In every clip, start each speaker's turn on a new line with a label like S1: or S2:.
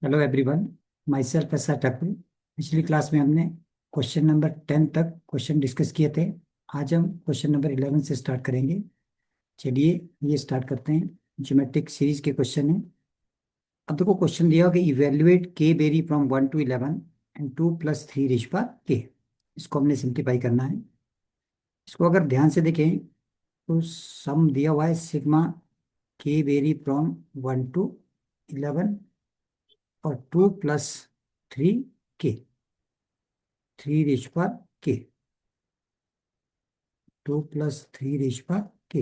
S1: Hello everyone, my self S R Thakur. पिछली class में हमने क्वेश्चन नंबर 10 तक क्वेश्चन डिस्कस किए थे। आज हम क्वेश्चन नंबर 11 से स्टार्ट करेंगे। चलिए ये स्टार्ट करते हैं। ज्योमेट्रिक सीरीज के क्वेश्चन है। अब देखो क्वेश्चन दिया हो कि इवेल्युएट के very from 1 to 11 and 2 + 3 raise power के। इसको हमने सिंप्लीफाई करना है। इसको अगर ध्यान से देखें तो सम दिया हुआ है सिग्मा के वेरी फ्रॉम 1 to 11 और 2 + 3 के, 3 रेज़ पावर के, 2 + 3 रेज़ पावर के।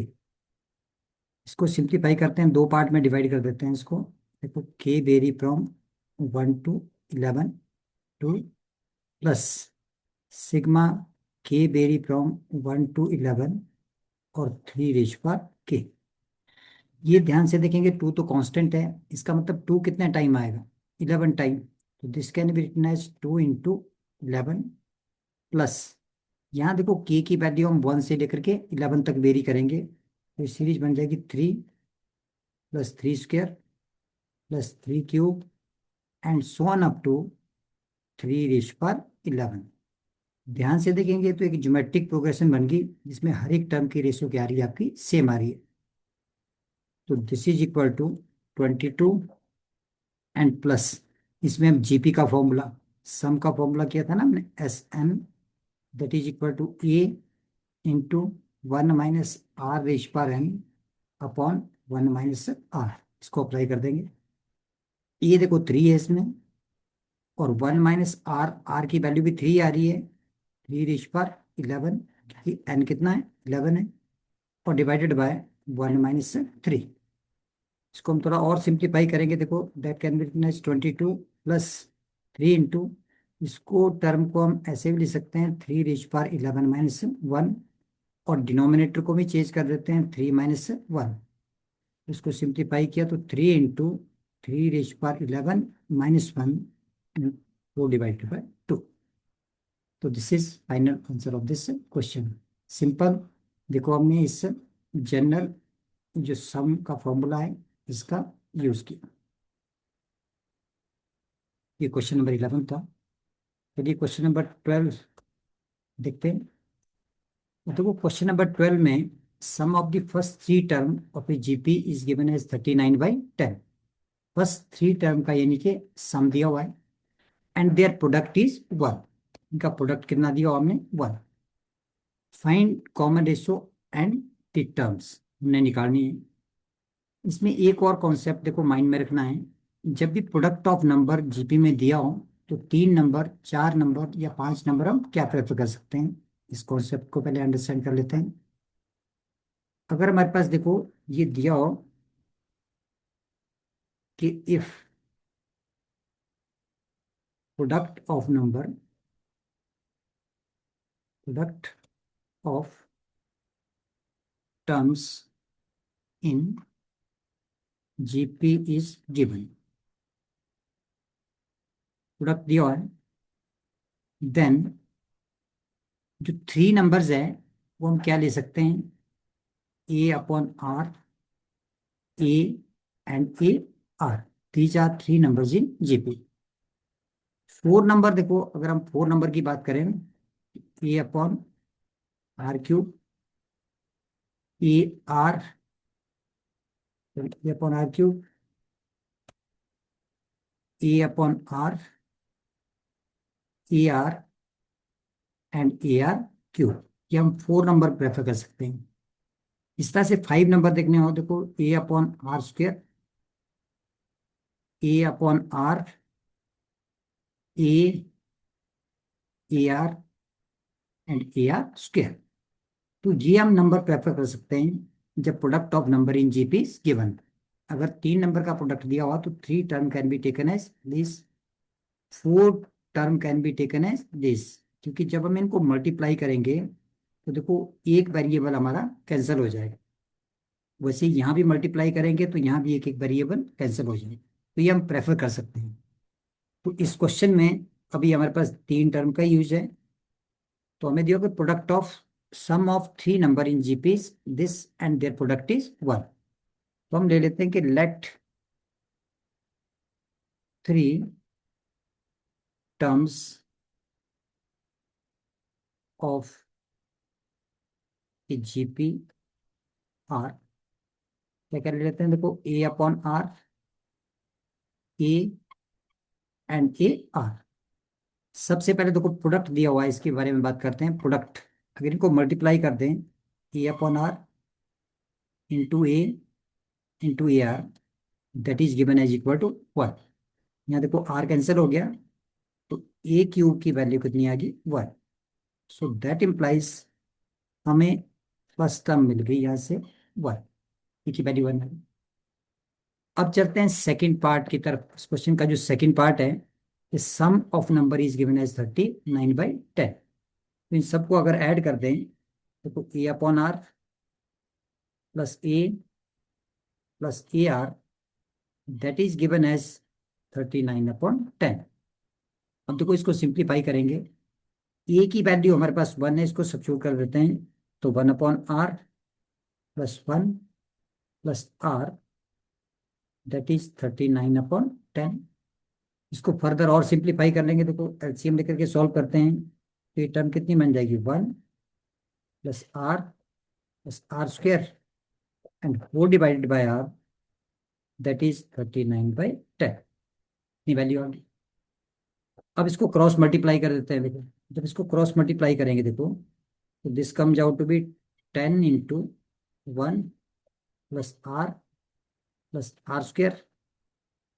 S1: इसको सिंप्लीफाई करते हैं, दो पार्ट में डिवाइड कर देते हैं इसको। देखो के very from 1 to 11, two plus sigma के वेरी फ्रॉम 1 to 11 और 3 रेज़ पावर के। ये ध्यान से देखेंगे, टू तो कांस्टेंट है, इसका मतलब टू कितने टाइम आएगा, 11 टाइम। तो this can be written as 2 × 11 plus, यहाँ देखो के की वैल्यू हम 1 से लेकर के 11 तक वेरी करेंगे, तो सीरीज बन जाएगी 3 + 3² + 3³ and so on up to 3 raise power 11। ध्यान से देखेंगे तो एक ज्योमेट्रिक प्रोग्रेशन बन गई जिसमें हर एक टर्म की रेशियो क्या आ रही है, आपकी सेम आ रही है। तो this is equal to 22 and plus, इसमें हम जीपी का फॉर्मूला, सम का फॉर्मूला किया था ना हमने, SM, that is equal to A × 1 - R⁻n upon 1 - R। इसको अप्लाई कर देंगे। ये देखो 3 है इसमें, और 1 - R, R की वैल्यू भी 3 आ रही है, 3 रेज़ पावर 11, क्योंकि n कितना है, 11 है, और डिवाइडेड बाय 1 - 3। इसको हम थोड़ा और सिंप्लीफाई करेंगे। देखो that can be written as 22 + 3 into, इसको टर्म को हम ऐसे भी लिख सकते हैं 3 रेज़ पावर 11 - 1, और डिनोमिनेटर को भी चेंज कर देते हैं 3 - 1। इसको सिंप्लीफाई किया तो 3 × 3 रेज़ पावर 11 - 1 वो डिवाइडेड बाय 2। तो this is final answer of this question. Simple. देखो हमने इस जनरल जो सम का फॉर्मूला है इसका यूज किया। ये क्वेश्चन नंबर 11 था। चलिए क्वेश्चन नंबर 12 देखते हैं। तो देखो क्वेश्चन नंबर 12 में sum of the first 3 term of a GP is given as 39/10। First 3 term का यानी कि सम दिया हुआ है, एंड देयर प्रोडक्ट इज 1। इनका प्रोडक्ट कितना दिया हुआ हमने, 1। Find common ratio and the terms हमने निकालनी है। इसमें एक और कॉन्सेप्ट देखो माइंड में रखना है, जब भी प्रोडक्ट ऑफ नंबर जीपी में दिया हो तो 3 नंबर, 4 नंबर या 5 नंबर हम क्या प्रेफर कर सकते हैं। इस कॉन्सेप्ट को पहले अंडरस्टैंड कर लेते हैं। अगर हमारे पास देखो ये दिया हो कि if product of number, product of terms in GP is given, product दिया है, देन जो 3 नंबर्स है वो हम क्या ले सकते हैं, A/R, A and AR। These are 3 numbers in GP. 4 number देखो, अगर हम 4 नंबर की बात करें, A/R³, AR, A/R³, A/R, AR and AR³। ये हम 4 नंबर प्रेफर कर सकते हैं। इस तरह से 5 नंबर देखने हो, देखो A/R², A/R, AR and AR²। तो ये हम नंबर प्रेफर कर सकते हैं जब product of number in GP is given. अगर 3 नंबर का प्रोडक्ट दिया हुआ तो 3 term can be taken as this, 4 term can be taken as this. क्योंकि जब हम इनको मल्टीप्लाई करेंगे तो देखो एक वेरिएबल हमारा कैंसिल हो जाएगा, वैसे यहाँ भी मल्टीप्लाई करेंगे तो यहाँ भी एक एक वेरिएबल कैंसिल हो जाएगा। तो ये हम प्रेफर कर सकते हैं। तो इस क्वेश्चन में अभी हमारे पास 3 टर्म का यूज है, तो हमें दिया कि product of sum of 3 number in GP this and their product is 1। तो हम ले लेते हैं कि let three terms of GP are, क्या कर लेते हैं, देखो a upon r, a and a r. सबसे पहले देखो प्रोडक्ट दिया हुआ है, इसके बारे में बात करते हैं। प्रोडक्ट अगर इनको मल्टीप्लाई कर दें, a upon r into a r, that is given as equal to 1। यहाँ देखो आर कैंसिल हो गया, तो ए क्यूब की वैल्यू कितनी आ गई, 1। सो दैट इम्प्लाइज हमें फर्स्ट टर्म मिल गई यहाँ से 1, ए की वैल्यू 1 है। अब चलते हैं सेकंड पार्ट की तरफ। इस क्वेश्चन का जो सेकंड पार्ट है, sum of number is given as 39/10। तो इन सबको अगर ऐड कर दें, तो a upon r plus a plus a r, that is given as 39/10। अब देखो इसको सिंप्लीफाई करेंगे, ए की वैल्यू हमारे पास 1 है, इसको सब्स्टिट्यूट कर देते हैं, तो 1/r plus 1 plus R, that is 39/10। इसको फर्दर और सिंप्लीफाई कर लेंगे, देखो एलसीएम लेकर के सॉल्व करते हैं, तो ये टर्म कितनी बन जाएगी, 1 plus R square and 4/r, that is 39/10। इतनी वैल्यू आ गई। अब इसको क्रॉस मल्टीप्लाई कर देते हैं, देखो जब इसको क्रॉस मल्टीप्लाई करेंगे, देखो तो this comes out to be 10 into 1 plus R square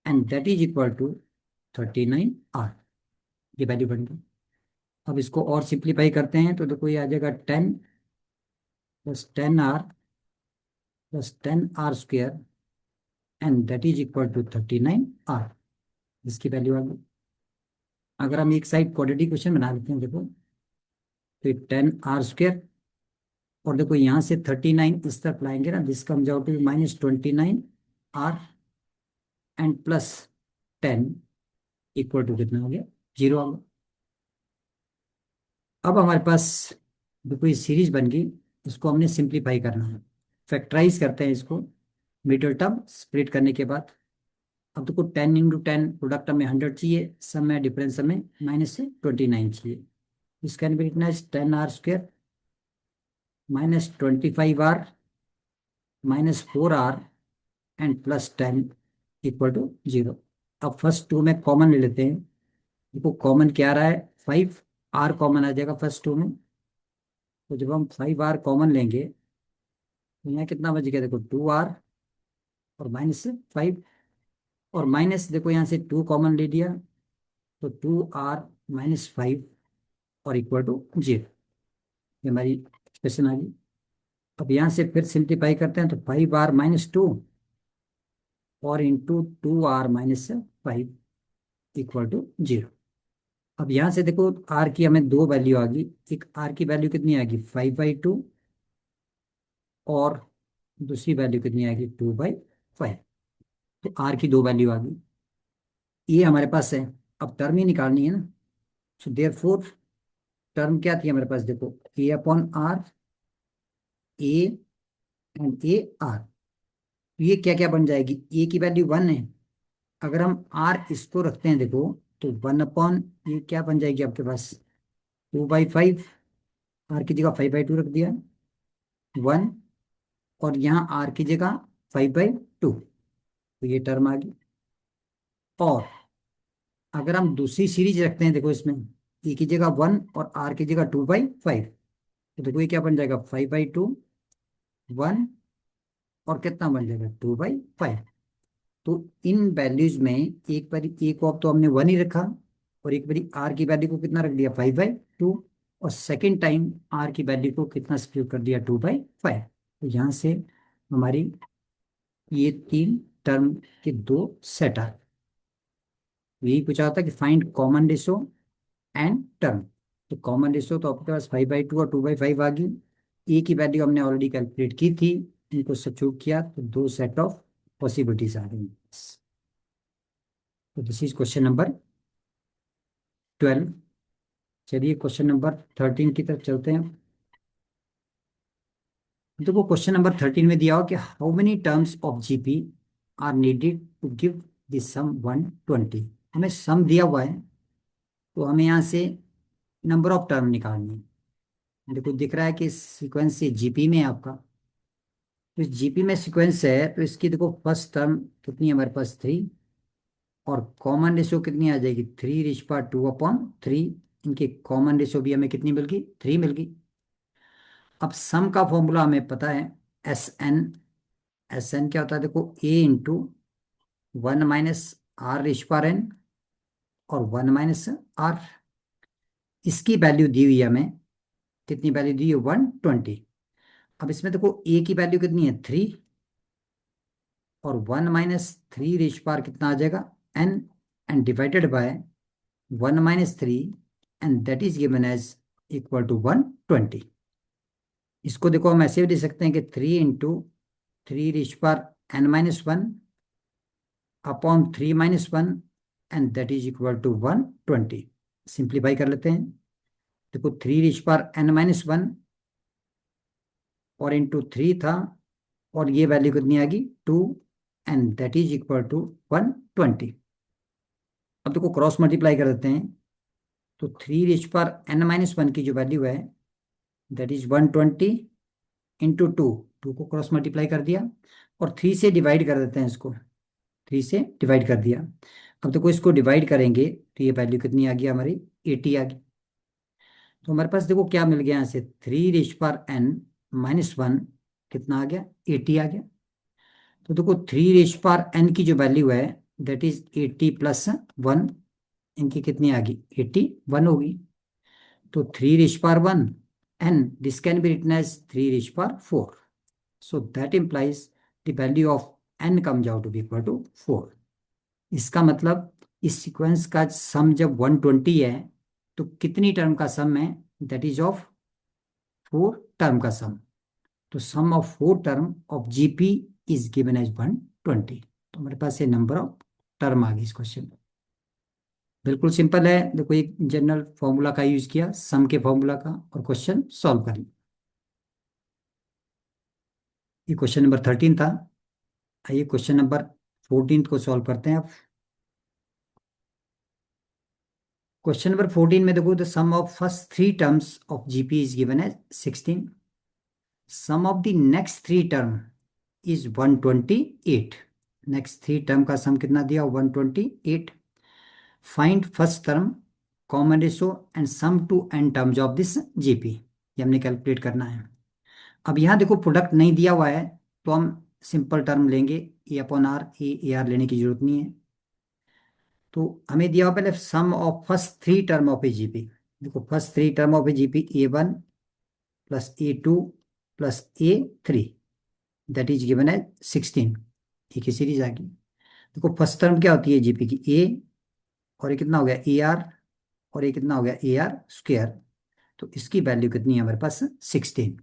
S1: and that is equal to 39r। ये वैल्यू बन गई। अब इसको और सिंप्लीफाई करते हैं, तो देखो ये आ जाएगा 10 plus 10r square and that is equal to 39r। इसकी वैल्यू आ गई। अगर हम एक साइड क्वाड्रेटिक इक्वेशन बना लेते हैं, देखो तो 10r स्क्वायर, और देखो यहाँ से 39 इस तरफ लाएंगे ना, this comes out to -29r and plus 10 equal to कितना हो गया, 0 आ गया। अब हमारे पास देखो ये सीरीज बन गई, इसको हमने सिंप्लीफाई करना है। फैक्टराइज करते हैं इसको, मिडिल टर्म स्प्लिट करने के बाद। अब देखो 10 × 10 प्रोडक्ट हमें 100 चाहिए, सम में डिफरेंस हमें -29 चाहिए। इसका कितना है, 10r square -25r -4r and plus 10 equal to 0। अब फर्स्ट टू में कॉमन ले लेते हैं, देखो कॉमन क्या आ रहा है, 5r कॉमन आ जाएगा फर्स्ट टू में। तो जब हम 5r कॉमन लेंगे, तो यहाँ कितना बच गया, देखो 2r और -5, और माइनस देखो यहाँ से 2 कॉमन ले लिया, तो 2r -5 और इक्वल टू 0। ये हमारी एक्सप्रेशन आ गई। अब यहाँ से फिर सिंप्लीफाई करते हैं, तो 5r -2 और इंटू 2r -5 इक्वल टू 0। अब यहाँ से देखो r की हमें दो वैल्यू आ गई, एक r की वैल्यू कितनी आ गई, 5/2, और दूसरी वैल्यू कितनी आ गई, 2/5। तो r की दो वैल्यू आ गई, ये हमारे पास है। अब टर्म ही निकालनी है ना, सो देयरफॉर टर्म क्या थी हमारे पास, देखो a upon r, a and a r. ये क्या क्या बन जाएगी, ए की वैल्यू 1 है, अगर हम आर इसको रखते हैं देखो, तो 1/, ये क्या बन जाएगी आपके पास, 2/5। आर की जगह 5/2 रख दिया, 1, और यहाँ आर की जगह 5/2, तो ये टर्म आ गई। और अगर हम दूसरी सीरीज रखते हैं, देखो इसमें ए की जगह 1 और आर की जगह 2/5, तो देखो ये क्या बन जाएगा, 5/2, 1, और कितना बन जाएगा, 2/5। तो इन वैल्यूज में एक बार ए को अब तो हमने 1 ही रखा, और एक बारी आर की वैल्यू को कितना रख दिया, 5/2, और सेकेंड टाइम आर की वैल्यू को कितना सब्स्टिट्यूट कर दिया, 2/5। तो यहाँ से हमारी ये तीन टर्म के दो सेट आ गए। यही पूछा होता कि find common ratio and term. तो कॉमन रेशो तो आपके पास 5/2 और 2/5 आ गई। ए की वैल्यू हमने ऑलरेडी कैलकुलेट की थी, इनको सब्स्टिट्यूट किया तो दो सेट ऑफ पॉसिबिलिटीज आ गई। तो दिस इज क्वेश्चन नंबर 12। चलिए क्वेश्चन नंबर 13 की तरफ चलते हैं। देखो क्वेश्चन नंबर 13 में दिया हो कि how many terms of GP are needed to give this sum 120। हमें सम दिया हुआ है, तो हमें यहाँ से नंबर ऑफ टर्म निकालनी है। देखो दिख रहा है कि सीक्वेंस से जीपी में है आपका, तो जीपी में सीक्वेंस है, तो इसकी देखो फर्स्ट टर्म कितनी है हमारे पास, 3। और कॉमन रेशियो कितनी आ जाएगी, 3^2/3। इनकी कॉमन रेशियो भी हमें कितनी मिल गई, 3 मिल गई। अब सम का फॉर्मूला हमें पता है, एस एन क्या होता है, देखो A × 1 - R⁻n और 1 - R। इसकी वैल्यू दी हुई है हमें, कितनी वैल्यू दी है, 120। अब इसमें देखो ए की वैल्यू कितनी है, 3, और 1 - 3 कितना आ जाएगा, n, and divided by 1 - 3, and that is given as equal to 120। इसको देखो हम ऐसे भी लिख सकते हैं कि 3 × 3^n−1 upon 3 - 1, and that is equal to 120। Simplify कर लेते हैं। देखो 3n−1 और इंटू 3 था, और ये वैल्यू कितनी आ गई, 2, and that is equal to 120। अब देखो क्रॉस मल्टीप्लाई कर देते हैं, तो 3n−1 की जो वैल्यू है दैट इज 120 इंटू 2 को क्रॉस मल्टीप्लाई कर दिया, और 3 से डिवाइड कर देते हैं इसको, 3 से डिवाइड कर दिया। अब देखो इसको डिवाइड करेंगे तो ये वैल्यू कितनी आ गई हमारी, 80 आ गई। तो हमारे पास देखो क्या मिल गया यहाँ से, 3n−1 कितना आ गया, 80 आ गया। तो देखो 3n की जो वैल्यू है दैट इज 80 प्लस 1, इनकी कितनी आ गई, 81 होगी। तो 3^1, and this can be written as 3^4। So that implies the value of n comes out to be equal to 4। इसका मतलब इस सीक्वेंस का सम जब 120 है, तो कितनी टर्म का सम है, दैट इज ऑफ 4 टर्म का सम। तो sum of 4 term of GP is given as 120। तो हमारे पास ये नंबर ऑफ टर्म आ गई इस क्वेश्चन में। बिल्कुल सिंपल है, देखो एक जनरल फॉर्मूला का यूज किया, सम के फॉर्मूला का, और क्वेश्चन सॉल्व कर लिया। ये क्वेश्चन नंबर 13 था। आइए क्वेश्चन नंबर 14 को सॉल्व करते हैं अब। क्वेश्चन नंबर 14 में देखो, the sum of first 3 terms of GP is given as 16। Sum of the next 3 term is 128। Next 3 term का सम कितना दिया, 128। Find first term, common ratio and sum to n terms of this GP, ये हमने calculate करना है। अब यहाँ देखो प्रोडक्ट नहीं दिया हुआ है, तो हम सिंपल टर्म लेंगे, A/R, A लेने की जरूरत नहीं है। तो हमें दिया हुआ पहले sum of first 3 term of a GP. देखो first 3 term of a GP, A1 plus A2 plus A3, that is given है 16। एक ही सीरीज आ गई। देखो फर्स्ट टर्म क्या होती है जीपी की, ए, और ये कितना हो गया, AR, और ये कितना हो गया, AR²। तो इसकी वैल्यू कितनी है हमारे पास, 16।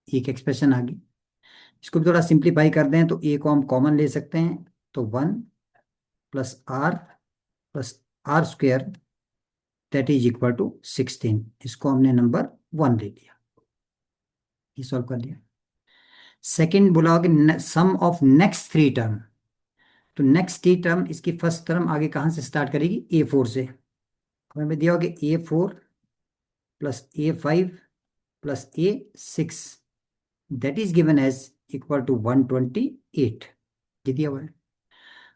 S1: एक एक्सप्रेशन आ गई। इसको भी थोड़ा सिंप्लीफाई कर दें तो ए को हम कॉमन ले सकते हैं, तो 1 + R + R² that is equal to 16। इसको हमने नंबर 1 ले लिया, ये सॉल्व कर लिया। सेकेंड बोला कि सम ऑफ नेक्स्ट 3 टर्म, तो नेक्स्ट 3 टर्म, इसकी फर्स्ट टर्म आगे कहाँ से स्टार्ट करेगी, A4 से। हमें दिया होगा A4 plus A5 plus A6, that is given as equal to 128। ये दिया हुआ है।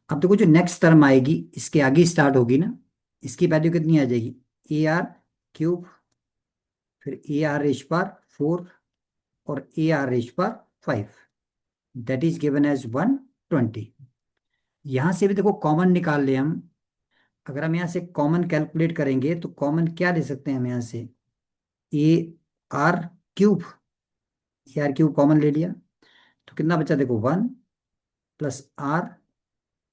S1: अब देखो जो नेक्स्ट टर्म आएगी इसके आगे स्टार्ट होगी ना, इसकी वैल्यू कितनी आ जाएगी, AR³ फिर AR⁴ और AR⁵ that is given as 120। यहां से भी देखो कॉमन निकाल ले हम। अगर हम यहाँ से कॉमन कैलकुलेट करेंगे तो कॉमन क्या ले सकते हैं हम यहाँ से, AR³ AR³ कॉमन ले लिया, तो कितना बचा, देखो 1 + R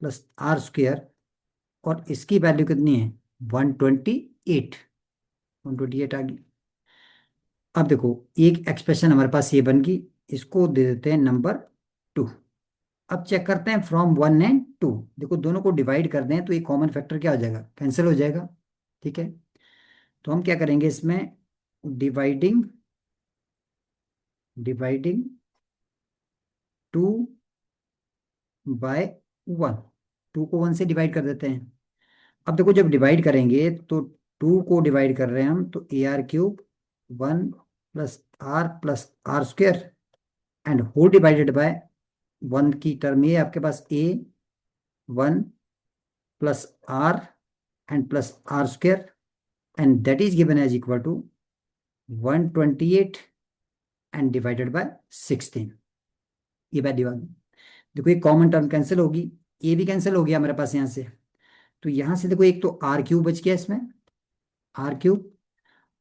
S1: + R², और इसकी वैल्यू कितनी है, 128। 128 आ गई। अब देखो एक एक्सप्रेशन हमारे पास ये बन गई, इसको दे देते हैं नंबर 2। अब चेक करते हैं फ्रॉम 1 और 2। देखो दोनों को डिवाइड कर दें तो ये कॉमन फैक्टर क्या हो जाएगा, कैंसिल हो जाएगा। ठीक है, तो हम क्या करेंगे इसमें, डिवाइडिंग डिवाइडिंग 2/1, 2 को 1 से डिवाइड कर देते हैं, अब देखो जब डिवाइड करेंगे तो 2 को डिवाइड कर रहे हैं हम, तो AR³ 1 + R + R² and whole divided by 1 की टर्म ये आपके पास A 1 + R and +R² and that is given as equal to 128 and divided by 16। ये वैल्यू आ गई। देखो ये कॉमन टर्म कैंसिल होगी, ये भी कैंसिल हो गया मेरे पास यहाँ से। तो यहाँ से देखो एक तो R³ बच गया इसमें, R³।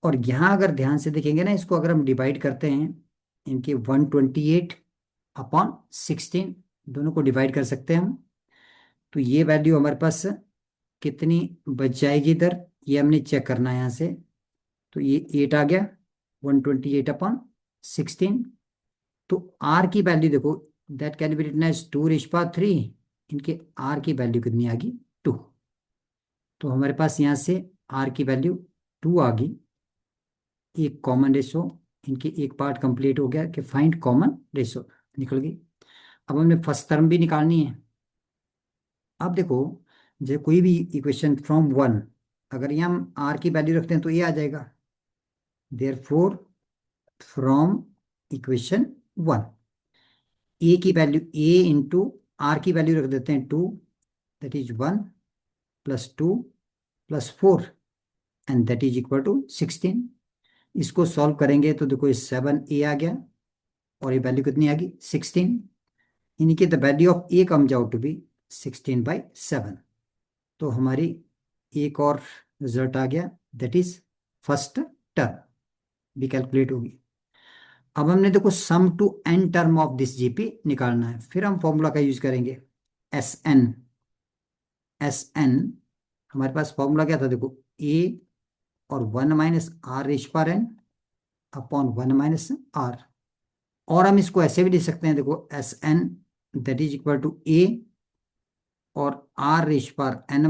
S1: और यहाँ अगर ध्यान से देखेंगे ना, इसको अगर हम डिवाइड करते हैं, इनके 128/16 दोनों को डिवाइड कर सकते हैं हम। तो ये वैल्यू हमारे पास कितनी बच जाएगी इधर, ये हमने चेक करना है यहाँ से। तो ये 8 आ गया, 128/16। तो आर की वैल्यू देखो, that can be written as 2�3। इनके आर की वैल्यू कितनी आ गई, 2। तो हमारे पास यहाँ से आर की वैल्यू 2 आ गई। एक कॉमन रेशो, इनकी एक पार्ट कंप्लीट हो गया कि फाइंड कॉमन रेशो निकल गई। अब हमने फर्स्ट टर्म भी निकालनी है। अब देखो, जो कोई भी इक्वेशन फ्रॉम 1, अगर ये हम आर की वैल्यू रखते हैं तो ये आ जाएगा। देयरफॉर फ्रॉम इक्वेशन 1, ए की वैल्यू, ए इंटू आर की वैल्यू रख देते हैं 2, that is 1 + 2 + 4 and that is equal to 16। इसको सॉल्व करेंगे तो देखो ये 7A आ गया और ये वैल्यू कितनी आ गई, 16। यानी कि the value of a comes out to be 16/7। तो हमारी एक और रिजल्ट आ गया, दैट इज फर्स्ट टर्म भी कैलकुलेट होगी। अब हमने देखो sum to n term of this GP निकालना है। फिर हम फॉर्मूला का यूज करेंगे, एस एन। हमारे पास फॉर्मूला क्या था देखो, ए और 1 - R⁻n/1 - R। और हम इसको ऐसे भी लिख सकते हैं, देखो SN that is equal to a और R⁻n -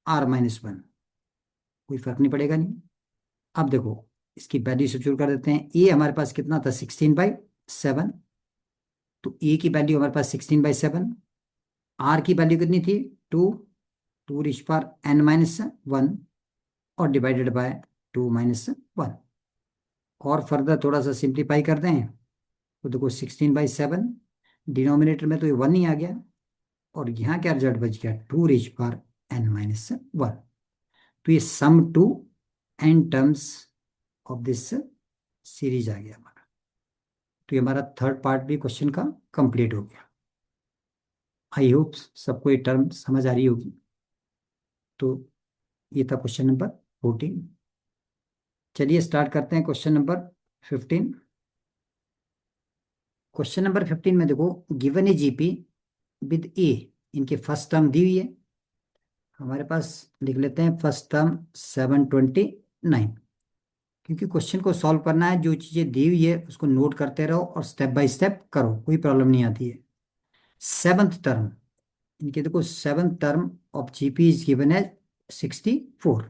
S1: 1/R-1। कोई फर्क नहीं पड़ेगा नहीं। अब देखो इसकी वैल्यू सब्स्टिट्यूट कर देते हैं। ए हमारे पास कितना था, 16/7। तो ए की वैल्यू हमारे पास 16/7। आर की वैल्यू कितनी थी, 2, 2⁻n-1 और डिवाइडेड बाय 2 - 1। और फर्दर थोड़ा सा सिंप्लीफाई कर दें तो देखो 16/7, डिनोमिनेटर में तो ये 1 ही आ गया और यहाँ क्या रिजल्ट बच गया, 2⁻n-1। तो ये sum to n terms of this series आ गया हमारा। तो ये हमारा थर्ड पार्ट भी क्वेश्चन का कंप्लीट हो गया। आई होप सबको ये टर्म समझ आ रही होगी। तो ये था क्वेश्चन नंबर 14। चलिए स्टार्ट करते हैं क्वेश्चन नंबर 15। क्वेश्चन नंबर 15 में देखो, गिवन ए जीपी विद ए, इनके फर्स्ट टर्म दी हुई है हमारे पास। लिख लेते हैं फर्स्ट टर्म 729। क्योंकि क्वेश्चन को सॉल्व करना है, जो चीजें दी हुई है उसको नोट करते रहो और स्टेप बाय स्टेप करो, कोई प्रॉब्लम नहीं आती है। सेवंथ टर्म, इनके देखो seventh term of GP is given है 64।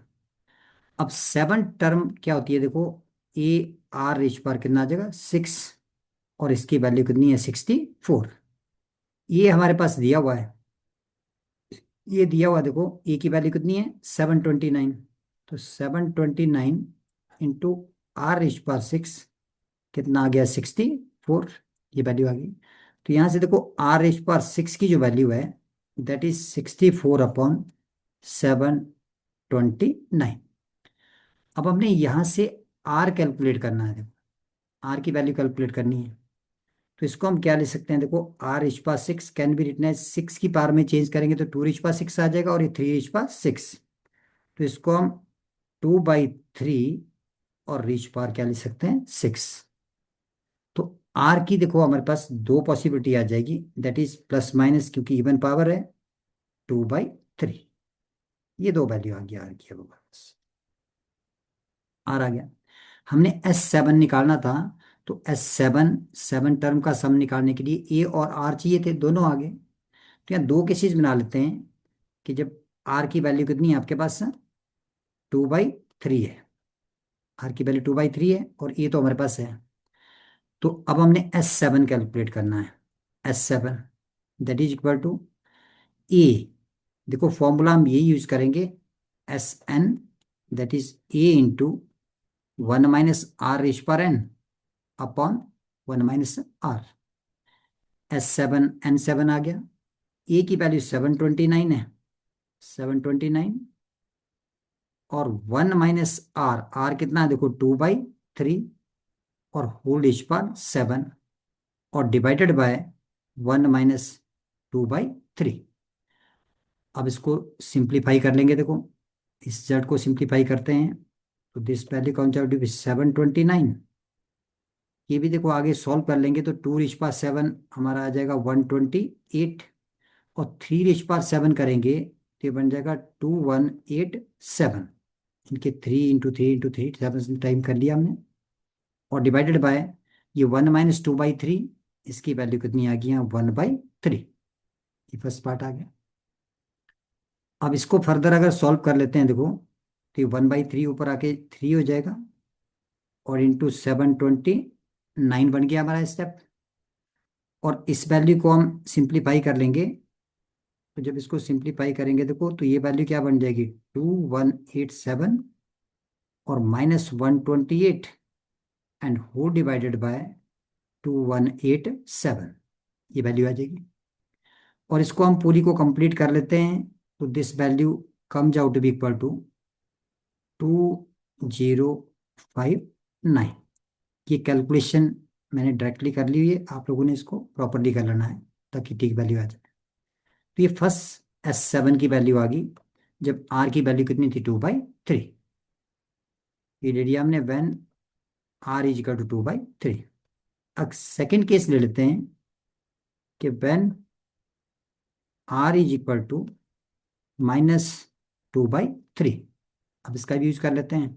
S1: अब सेवन टर्म क्या होती है देखो, AR⁻, कितना आ जाएगा, 6 और इसकी वैल्यू कितनी है, 64। ये हमारे पास दिया हुआ है, ये दिया हुआ देखो, ए की वैल्यू कितनी है, 729। तो 729 इंटू R⁻6 कितना आ गया, 64। ये वैल्यू आ गई। तो यहां से देखो R⁻6 की जो वैल्यू है दैट इज 64/729। अब हमने यहां से R कैलकुलेट करना है, देखो R की वैल्यू कैलकुलेट करनी है। तो इसको हम क्या ले सकते हैं, देखो R⁻6 can be written as 6 की पावर में चेंज करेंगे तो 2⁻6 आ जाएगा और ये 3⁻6। तो इसको हम 2/3 और रीच पावर क्या ले सकते हैं, 6। तो आर की देखो हमारे पास दो पॉसिबिलिटी आ जाएगी, दैट इज प्लस माइनस, क्योंकि इवन पावर है, 2/3। ये दो वैल्यू आ गया आर की। अब बस आर आ गया। हमने S7 निकालना था, तो S7 7 टर्म का सम निकालने के लिए ए और आर चाहिए थे, दोनों आ गए। तो यहाँ दो केसेस बना लेते हैं कि जब आर की वैल्यू कितनी है आपके पास, 2/3 है। आर की वैल्यू 2/3 है और ए तो हमारे पास है। तो अब हमने S7 कैलकुलेट करना है। S7 that is equal to a देखो फॉर्मूला हम यही यूज करेंगे, Sn that is a into 1 - r⁻n upon 1 - r। S7 N7 आ गया, a की वैल्यू 729 है, 729, और 1 - r, r कितना है देखो 2/3, और होल इज पर 7, और डिवाइडेड बाय 1 - 2/3। अब इसको सिंप्लीफाई कर लेंगे, देखो इस जेड को सिंप्लीफाई करते हैं, तो this value count out to be 729। ये भी देखो आगे सॉल्व कर लेंगे, तो 2⁻7 हमारा आ जाएगा 128, और 3⁻7 करेंगे तो ये बन जाएगा 2187। इनके 3 × 3 × 3 7 टाइम कर लिया हमने, और डिवाइडेड बाय ये 1 - 2/3, इसकी वैल्यू कितनी आ गई है 1/3। ये फर्स्ट पार्ट आ गया। अब इसको फर्दर अगर सॉल्व कर लेते हैं देखो, तो ये 1/3 ऊपर आके 3 हो जाएगा, और इंटू 729 बन गया हमारा स्टेप। और इस वैल्यू को हम सिंप्लीफाई कर लेंगे, तो जब इसको सिंप्लीफाई करेंगे देखो, तो ये वैल्यू क्या बन जाएगी 2187, और -128, एंड होल डिवाइडेड बाय 2187, ये वैल्यू आ जाएगी। और इसको हम पूरी को कंप्लीट कर लेते हैं, तो this value comes out to be equal to 2059। ये कैलकुलेशन मैंने डायरेक्टली कर ली हुई है, आप लोगों ने इसको प्रॉपरली कर लेना है ताकि ठीक वैल्यू आ जाए। तो ये फर्स्ट S7 की वैल्यू आ गई, जब R की वैल्यू कितनी थी 2/3। ये ले लिया हमने when R is equal to 2/3। अब सेकेंड केस ले लेते हैं कि when R is equal to -2/3। अब इसका भी यूज कर लेते हैं,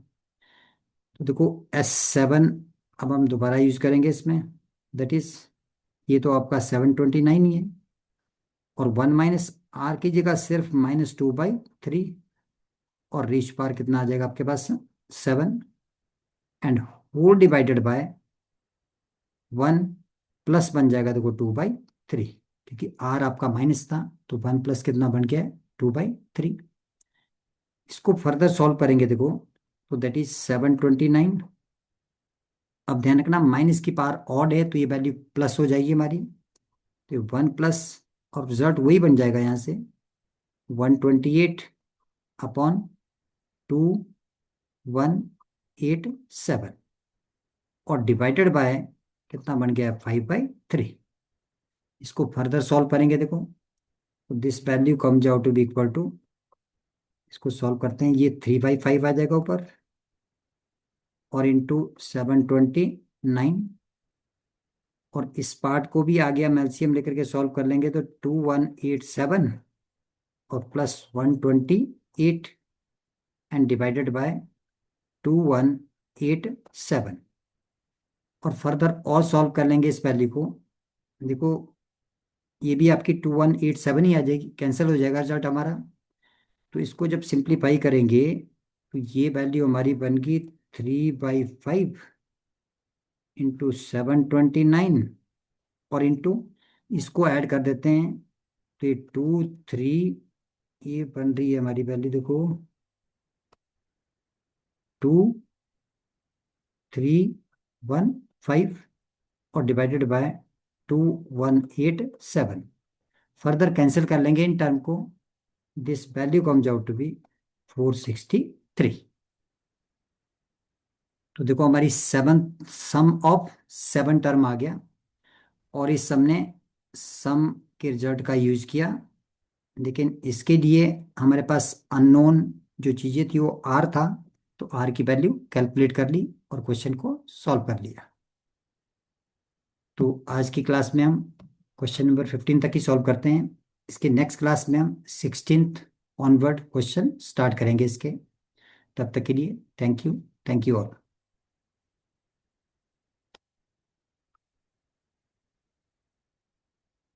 S1: तो देखो S7 अब हम दोबारा यूज करेंगे इसमें, दैट इज ये तो आपका 729 ही है, और 1 - r की जगह सिर्फ -2/3, और रीच पार कितना आ जाएगा आपके पास 7, and whole divided by 1, plus बन जाएगा देखो 2/3, क्योंकि r आपका माइनस था, तो 1 प्लस कितना बन गया 2/3। इसको फर्दर सॉल्व करेंगे देखो, तो दैट इज 729। अब ध्यान रखना माइनस की पावर ऑड है, तो ये वैल्यू प्लस हो जाएगी हमारी, तो 1 प्लस, और रिजल्ट वही बन जाएगा यहाँ से 128 अपॉन 2187, और डिवाइडेड बाय कितना बन गया 5/3। इसको फर्दर सॉल्व करेंगे देखो, तो this value comes out to be equal to, इसको सॉल्व करते हैं, ये 3/5 आ जाएगा ऊपर, और इंटू 729, और इस पार्ट को भी आगे हम एलसीएम लेकर के सॉल्व कर लेंगे, तो 2187 और प्लस 128, एंड डिवाइडेड बाय 2187, और फर्दर और सॉल्व कर लेंगे इस वैल्यू को। देखो ये भी आपकी 2187 ही आ जाएगी, कैंसिल हो जाएगा रिजल्ट हमारा। तो इसको जब सिंप्लीफाई करेंगे, तो ये वैल्यू हमारी बन गई 3/5 इंटू 729, और इंटू इसको ऐड कर देते हैं, तो ये 23, ये बन रही है हमारी वैल्यू देखो 2315, और डिवाइडेड बाय 2187। फर्दर कैंसिल कर लेंगे इन टर्म को, this value comes out to be 463। तो देखो हमारी सेवन सम ऑफ 7 टर्म आ गया, और इस सम ने सम के रिजल्ट का यूज किया, लेकिन इसके लिए हमारे पास अननोन जो चीज़ें थी वो आर था, तो आर की वैल्यू कैलकुलेट कर ली और क्वेश्चन को सॉल्व कर लिया। तो आज की क्लास में हम क्वेश्चन नंबर 15 तक ही सॉल्व करते हैं। इसके नेक्स्ट क्लास में हम 16th ऑनवर्ड क्वेश्चन स्टार्ट करेंगे इसके। तब तक के लिए थैंक यू ऑल।